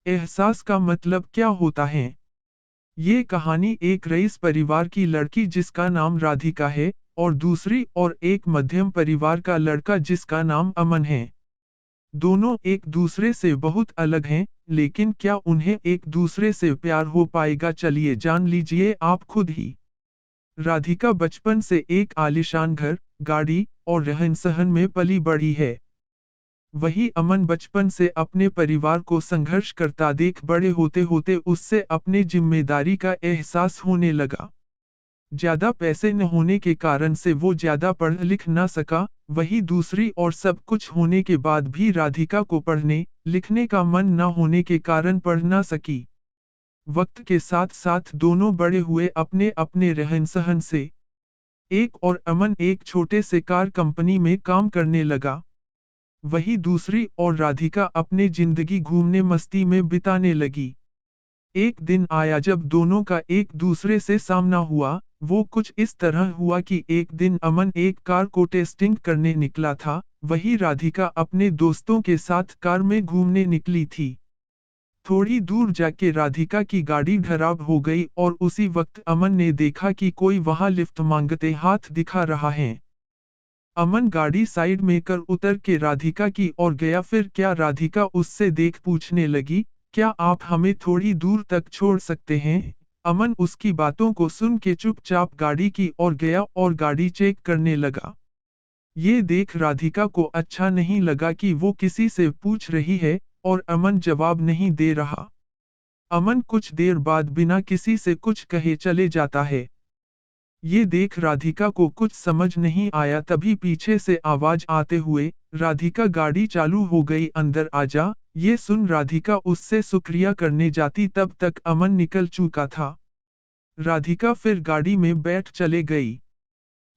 एहसास का मतलब क्या होता है? ये कहानी एक रईस परिवार की लड़की जिसका नाम राधिका है और दूसरी और एक मध्यम परिवार का लड़का जिसका नाम अमन है। दोनों एक दूसरे से बहुत अलग हैं, लेकिन क्या उन्हें एक दूसरे से प्यार हो पाएगा? चलिए जान लीजिए आप खुद ही। राधिका बचपन से एक आलीशान घर, गाड़ी और रहन-सहन में पली बढ़ी है। वही अमन बचपन से अपने परिवार को संघर्ष करता देख बड़े होते होते उससे अपने जिम्मेदारी का एहसास होने लगा। ज्यादा पैसे न होने के कारण से वो ज्यादा पढ़ लिख ना सका, वही दूसरी और सब कुछ होने के बाद भी राधिका को पढ़ने लिखने का मन न होने के कारण पढ़ ना सकी। वक्त के साथ साथ दोनों बड़े हुए अपने अपने रहन सहन से। एक और अमन एक छोटे से कार कंपनी में काम करने लगा। वही दूसरी और राधिका अपने जिंदगी घूमने मस्ती में बिताने लगी। एक दिन आया जब दोनों का एक दूसरे से सामना हुआ। वो कुछ इस तरह हुआ कि एक दिन अमन एक कार को टेस्टिंग करने निकला था, वही राधिका अपने दोस्तों के साथ कार में घूमने निकली थी। थोड़ी दूर जाके राधिका की गाड़ी खराब हो गई और उसी वक्त अमन ने देखा कि कोई वहां लिफ्ट मांगते हाथ दिखा रहा है। अमन गाड़ी साइड में कर उतर के राधिका की ओर गया। फिर क्या राधिका उससे देख पूछने लगी, क्या आप हमें थोड़ी दूर तक छोड़ सकते हैं? अमन उसकी बातों को सुन के चुपचाप गाड़ी की ओर गया और गाड़ी चेक करने लगा। ये देख राधिका को अच्छा नहीं लगा कि वो किसी से पूछ रही है और अमन जवाब नहीं दे रहा। अमन कुछ देर बाद बिना किसी से कुछ कहे चले जाता है। ये देख राधिका को कुछ समझ नहीं आया, तभी पीछे से आवाज आते हुए, राधिका गाड़ी चालू हो गई, अंदर आजा। ये सुन राधिका उससे शुक्रिया करने जाती तब तक अमन निकल चुका था। राधिका फिर गाड़ी में बैठ चले गई।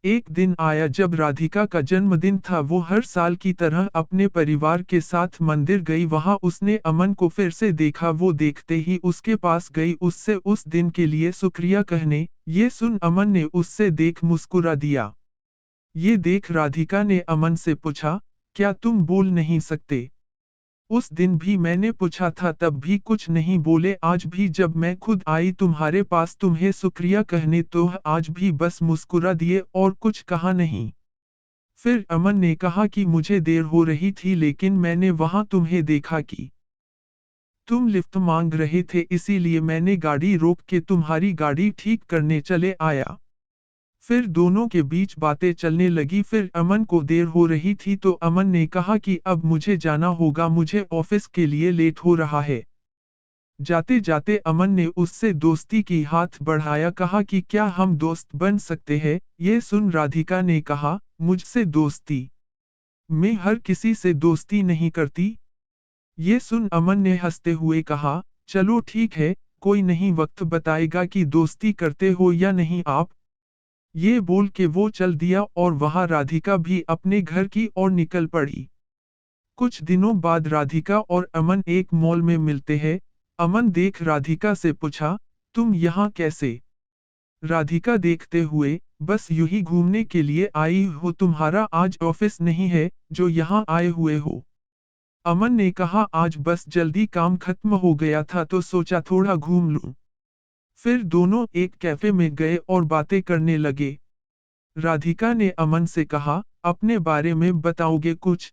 एक दिन आया जब राधिका का जन्मदिन था। वो हर साल की तरह अपने परिवार के साथ मंदिर गई। वहां उसने अमन को फिर से देखा। वो देखते ही उसके पास गई उससे उस दिन के लिए शुक्रिया कहने। ये सुन अमन ने उससे देख मुस्कुरा दिया। ये देख राधिका ने अमन से पूछा, क्या तुम बोल नहीं सकते? उस दिन भी मैंने पूछा था तब भी कुछ नहीं बोले, आज भी जब मैं खुद आई तुम्हारे पास तुम्हें शुक्रिया कहने तो आज भी बस मुस्कुरा दिए और कुछ कहा नहीं। फिर अमन ने कहा कि मुझे देर हो रही थी लेकिन मैंने वहां तुम्हें देखा कि तुम लिफ्ट मांग रहे थे, इसीलिए मैंने गाड़ी रोक के तुम्हारी गाड़ी ठीक करने चले आया। फिर दोनों के बीच बातें चलने लगी। फिर अमन को देर हो रही थी तो अमन ने कहा कि अब मुझे जाना होगा, मुझे ऑफिस के लिए लेट हो रहा है। जाते जाते अमन ने उससे दोस्ती की हाथ बढ़ाया, कहा कि क्या हम दोस्त बन सकते हैं? ये सुन राधिका ने कहा, मुझसे दोस्ती? मैं हर किसी से दोस्ती नहीं करती। ये सुन अमन ने हंसते हुए कहा, चलो ठीक है, कोई नहीं, वक्त बताएगा कि दोस्ती करते हो या नहीं आप। ये बोल के वो चल दिया और वहां राधिका भी अपने घर की ओर निकल पड़ी। कुछ दिनों बाद राधिका और अमन एक मॉल में मिलते हैं। अमन देख राधिका से पूछा, तुम यहाँ कैसे? राधिका देखते हुए, बस यूं ही घूमने के लिए आई हो, तुम्हारा आज ऑफिस नहीं है जो यहाँ आए हुए हो? अमन ने कहा, आज बस जल्दी काम खत्म हो गया था तो सोचा थोड़ा घूम लूं। फिर दोनों एक कैफे में गए और बातें करने लगे। राधिका ने अमन से कहा, अपने बारे में बताओगे कुछ?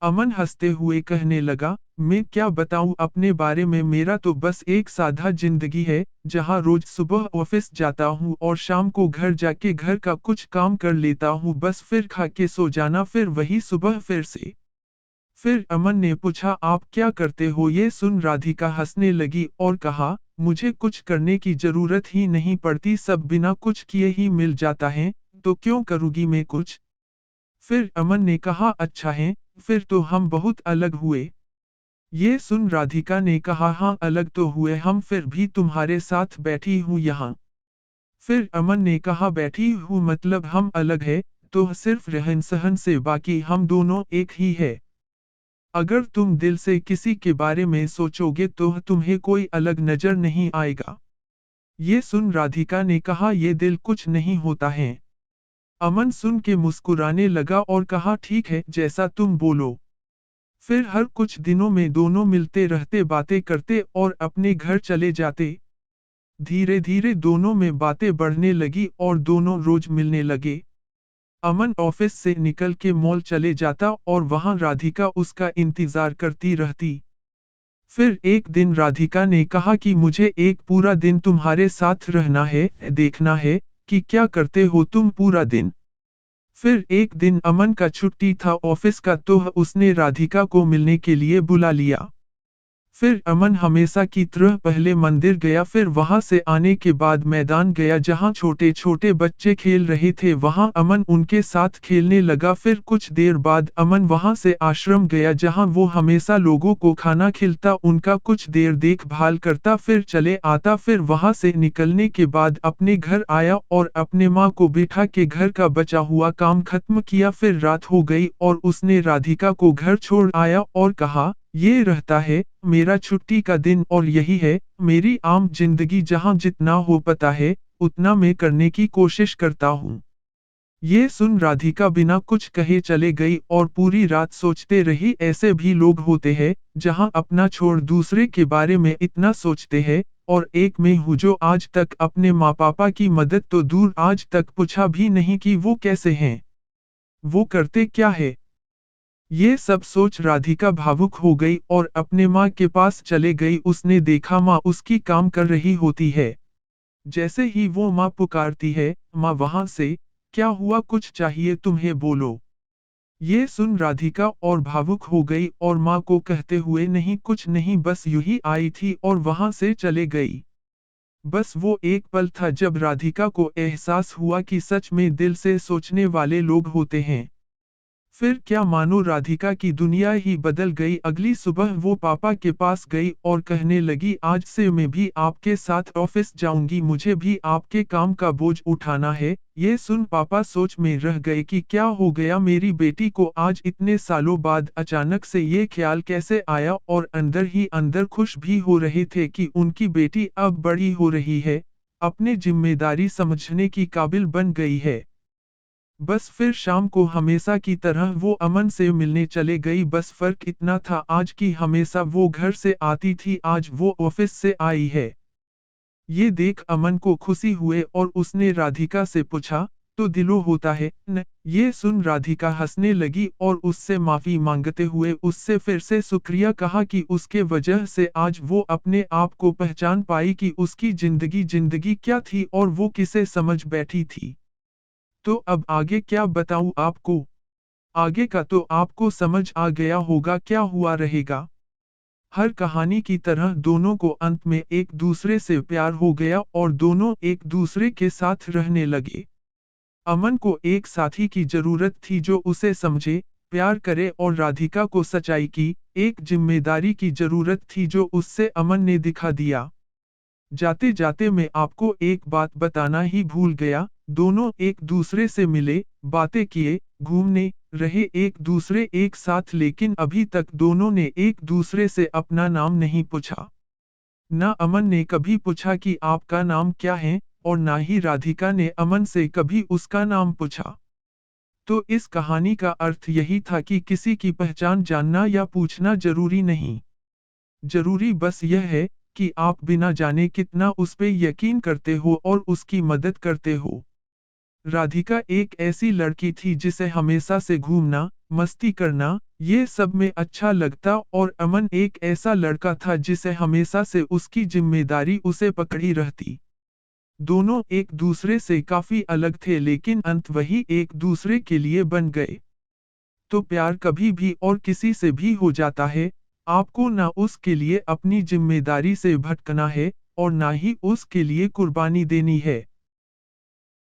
अमन हंसते हुए कहने लगा, मैं क्या बताऊं अपने बारे में, मेरा तो बस एक सादा जिंदगी है, जहां रोज सुबह ऑफिस जाता हूं और शाम को घर जाके घर का कुछ काम कर लेता हूं, बस फिर खा के सो जाना, फिर वही सुबह फिर से। फिर अमन ने पूछा, आप क्या करते हो? ये सुन राधिका हंसने लगी और कहा, मुझे कुछ करने की जरूरत ही नहीं पड़ती, सब बिना कुछ किए ही मिल जाता है, तो क्यों करूंगी मैं कुछ? फिर अमन ने कहा, अच्छा है, फिर तो हम बहुत अलग हुए। ये सुन राधिका ने कहा, हाँ अलग तो हुए हम, फिर भी तुम्हारे साथ बैठी हूँ यहाँ। फिर अमन ने कहा, बैठी हूँ मतलब हम अलग है तो सिर्फ रहन सहन से, बाकी हम दोनों एक ही है। अगर तुम दिल से किसी के बारे में सोचोगे तो तुम्हें कोई अलग नजर नहीं आएगा। ये सुन राधिका ने कहा, ये दिल कुछ नहीं होता है। अमन सुन के मुस्कुराने लगा और कहा, ठीक है, जैसा तुम बोलो। फिर हर कुछ दिनों में दोनों मिलते रहते, बातें करते और अपने घर चले जाते। धीरे धीरे दोनों में बातें बढ़ने लगी और दोनों रोज मिलने लगे। अमन ऑफिस से निकल के मॉल चले जाता और वहां राधिका उसका इंतजार करती रहती। फिर एक दिन राधिका ने कहा कि मुझे एक पूरा दिन तुम्हारे साथ रहना है, देखना है कि क्या करते हो तुम पूरा दिन। फिर एक दिन अमन का छुट्टी था ऑफिस का, तो उसने राधिका को मिलने के लिए बुला लिया। फिर अमन हमेशा की तरह पहले मंदिर गया, फिर वहां से आने के बाद मैदान गया जहां छोटे छोटे बच्चे खेल रहे थे, वहां अमन उनके साथ खेलने लगा। फिर कुछ देर बाद अमन वहां से आश्रम गया जहां वो हमेशा लोगों को खाना खिलाता, उनका कुछ देर देखभाल करता, फिर चले आता। फिर वहां से निकलने के बाद अपने घर आया और अपने माँ को बिठा के घर का बचा हुआ काम खत्म किया। फिर रात हो गई और उसने राधिका को घर छोड़ आया और कहा, ये रहता है मेरा छुट्टी का दिन और यही है मेरी आम जिंदगी, जहां जितना हो पता है उतना मैं करने की कोशिश करता हूँ। ये सुन राधिका बिना कुछ कहे चले गई और पूरी रात सोचते रही। ऐसे भी लोग होते हैं जहां अपना छोड़ दूसरे के बारे में इतना सोचते हैं, और एक मैं हूँ जो आज तक अपने माँ पापा की मदद तो दूर आज तक पूछा भी नहीं कि वो कैसे हैं, वो करते क्या है। ये सब सोच राधिका भावुक हो गई और अपने माँ के पास चले गई। उसने देखा माँ उसकी काम कर रही होती है। जैसे ही वो माँ पुकारती है, माँ वहां से, क्या हुआ, कुछ चाहिए तुम्हें, बोलो। ये सुन राधिका और भावुक हो गई और माँ को कहते हुए, नहीं कुछ नहीं, बस यूं ही आई थी, और वहां से चले गई। बस वो एक पल था जब राधिका को एहसास हुआ कि सच में दिल से सोचने वाले लोग होते हैं। फिर क्या मानो राधिका की दुनिया ही बदल गई। अगली सुबह वो पापा के पास गई और कहने लगी, आज से मैं भी आपके साथ ऑफिस जाऊंगी, मुझे भी आपके काम का बोझ उठाना है। ये सुन पापा सोच में रह गए कि क्या हो गया मेरी बेटी को, आज इतने सालों बाद अचानक से ये ख्याल कैसे आया, और अंदर ही अंदर खुश भी हो रहे थे कि उनकी बेटी अब बड़ी हो रही है, अपने जिम्मेदारी समझने की काबिल बन गई है। बस फिर शाम को हमेशा की तरह वो अमन से मिलने चले गई। बस फर्क इतना था, आज की हमेशा वो घर से आती थी, आज वो ऑफिस से आई है। ये देख अमन को खुशी हुए और उसने राधिका से पूछा, तो दिलो होता है न। ये सुन राधिका हंसने लगी और उससे माफी मांगते हुए उससे फिर से शुक्रिया कहा कि उसके वजह से आज वो अपने आप को पहचान पाई कि उसकी जिंदगी क्या थी और वो किसे समझ बैठी थी। तो अब आगे क्या बताऊं आपको? आगे का तो आपको समझ आ गया होगा क्या हुआ रहेगा। हर कहानी की तरह दोनों को अंत में एक दूसरे से प्यार हो गया और दोनों एक दूसरे के साथ रहने लगे। अमन को एक साथी की जरूरत थी जो उसे समझे, प्यार करे, और राधिका को सच्चाई की, एक जिम्मेदारी की जरूरत थी जो उससे अमन ने दिखा दिया। जाते जाते मैं आपको एक बात बताना ही भूल गया, दोनों एक दूसरे से मिले, बातें किए, घूमने रहे एक दूसरे एक साथ, लेकिन अभी तक दोनों ने एक दूसरे से अपना नाम नहीं पूछा। ना अमन ने कभी पूछा कि आपका नाम क्या है, और ना ही राधिका ने अमन से कभी उसका नाम पूछा। तो इस कहानी का अर्थ यही था कि किसी की पहचान जानना या पूछना जरूरी नहीं। जरूरी बस यह है कि आप बिना जाने कितना उस पे यकीन करते हो और उसकी मदद करते हो। राधिका एक ऐसी लड़की थी जिसे हमेशा से घूमना, मस्ती करना, ये सब में अच्छा लगता, और अमन एक ऐसा लड़का था जिसे हमेशा से उसकी जिम्मेदारी उसे पकड़ी रहती। दोनों एक दूसरे से काफी अलग थे लेकिन अंत वही एक दूसरे के लिए बन गए। तो प्यार कभी भी और किसी से भी हो जाता है, आपको ना उसके लिए अपनी जिम्मेदारी से भटकना है और ना ही उसके लिए कुर्बानी देनी है।